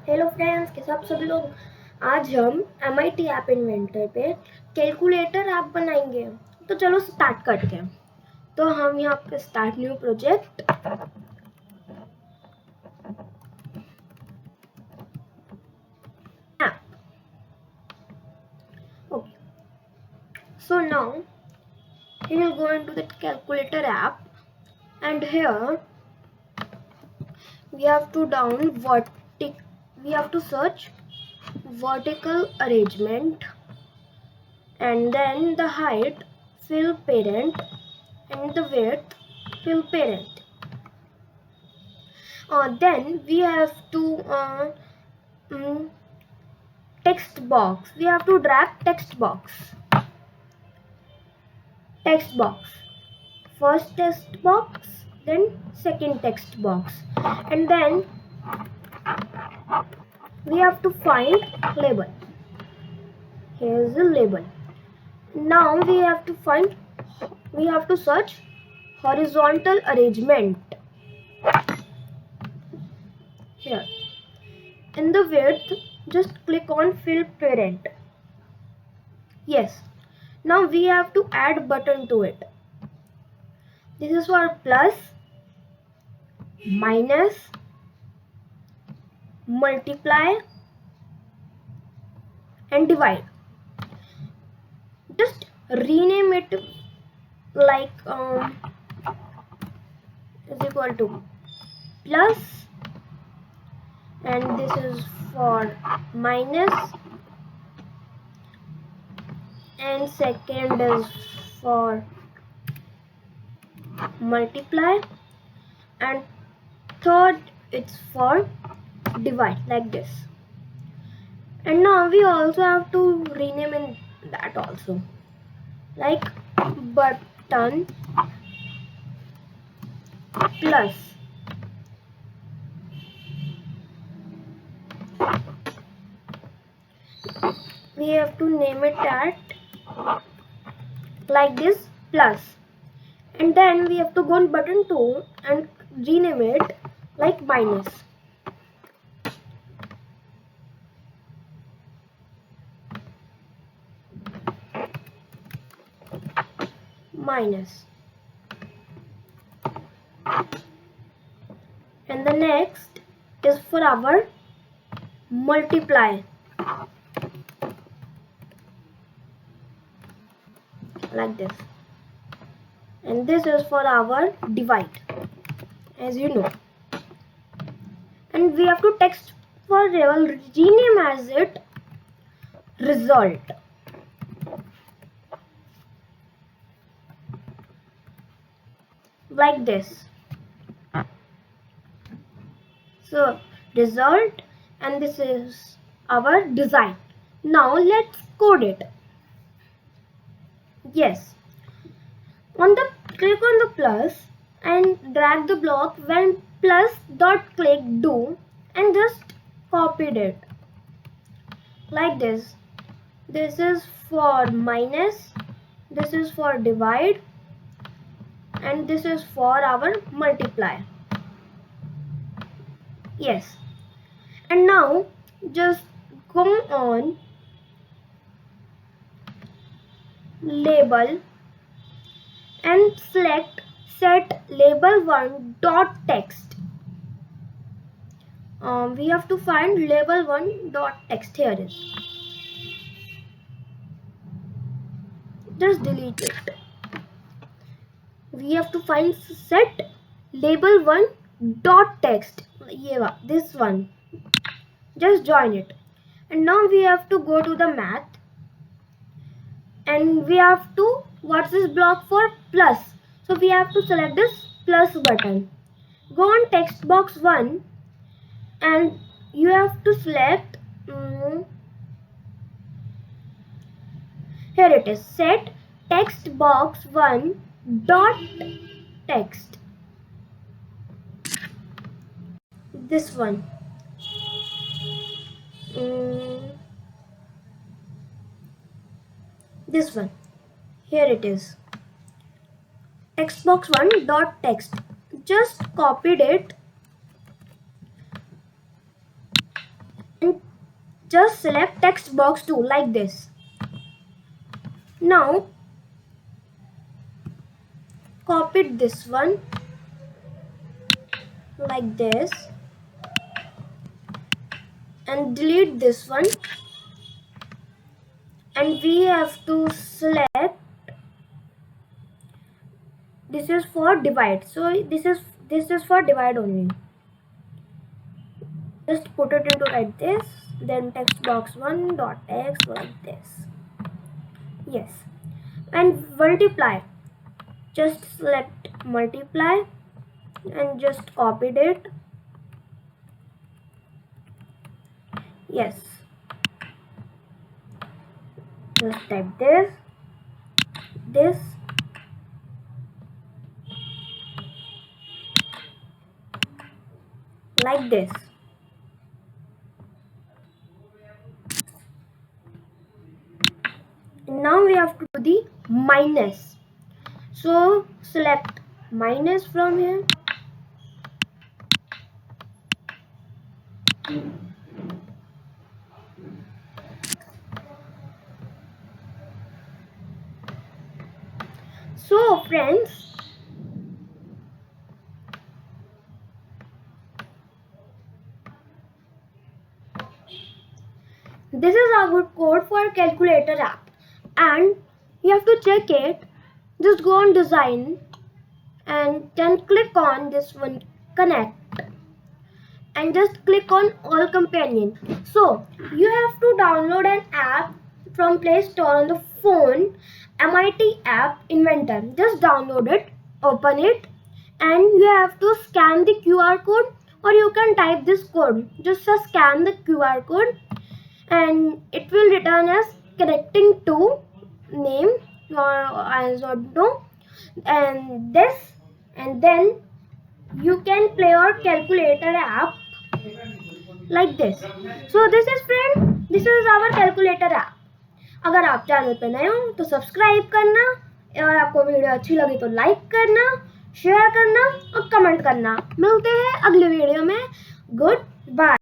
Hello friends, कैसे आप सभी लोग। आज हम MIT ऐप इन्वेंटर पे कैलकुलेटर ऐप बनाएंगे। तो चलो स्टार्ट करते हैं। तो हम यहाँ पे start new project. App okay, so now we will go into the calculator app, and here we have to we have to search vertical arrangement, and then the height fill parent and the width fill parent. Then we have to text box. We have to drag text box. First text box, then second text box, and then we have to find label. Here's the label. Now we have to search horizontal arrangement. Here in the width, just click on fill parent. Yes, now we have to add button to it. This is for plus, minus, multiply and divide. Just rename it like is equal to plus, and this is for minus, and second is for multiply, and third it's for divide, like this. And now we also have to rename in that also, like button plus. We have to name it at like this, plus, and then we have to go on button 2 and rename it like minus. And the next is for our multiply, like this, and this is for our divide, as you know. And we have to text for rename as it result, like this. So result, and this is our design. Now let's code it. Yes, click on the plus and drag the block when plus dot click do, and just copied it like this. This is for minus, this is for divide, and this is for our multiply. Yes, and now just go on label and select set label 1 dot text. We have to find label 1 dot text. Here it is. Just delete it. We have to find set label 1 dot text. This one. Just join it. And now we have to go to the math, and we have to, what's this block for? Plus. So we have to select this plus button. Go on text box 1, and you have to select here it is, set text box 1 dot text. This one. This one. Here it is, text box 1 dot text. Just copied it just select text box 2 like this. Now copy this one like this and delete this one, and we have to select, this is for divide, so this is for divide only. Just put it into like this, then text box 1 dot text like this. Yes, and multiply, just select multiply and just copied it. Yes, just type this like this. Now we have to do the minus, so select minus from here. So friends, this is our code for calculator app, and you have to check it. Just go on design and then click on this one connect and just click on all companion. So you have to download an app from Play Store on the phone, MIT app inventor. Just download it, open it, and you have to scan the QR code, or you can type this code. Just scan the QR code and it will return as connecting to name or as or no, and this, and then you can play your calculator app like this. So this is friend, this is our calculator app. अगर आप channel पे नए हो तो subscribe करना, और आपको video अच्छी लगी तो लाइक करना, शेयर करना और कमेंट करना। मिलते हैं अगले वीडियो में। Good bye.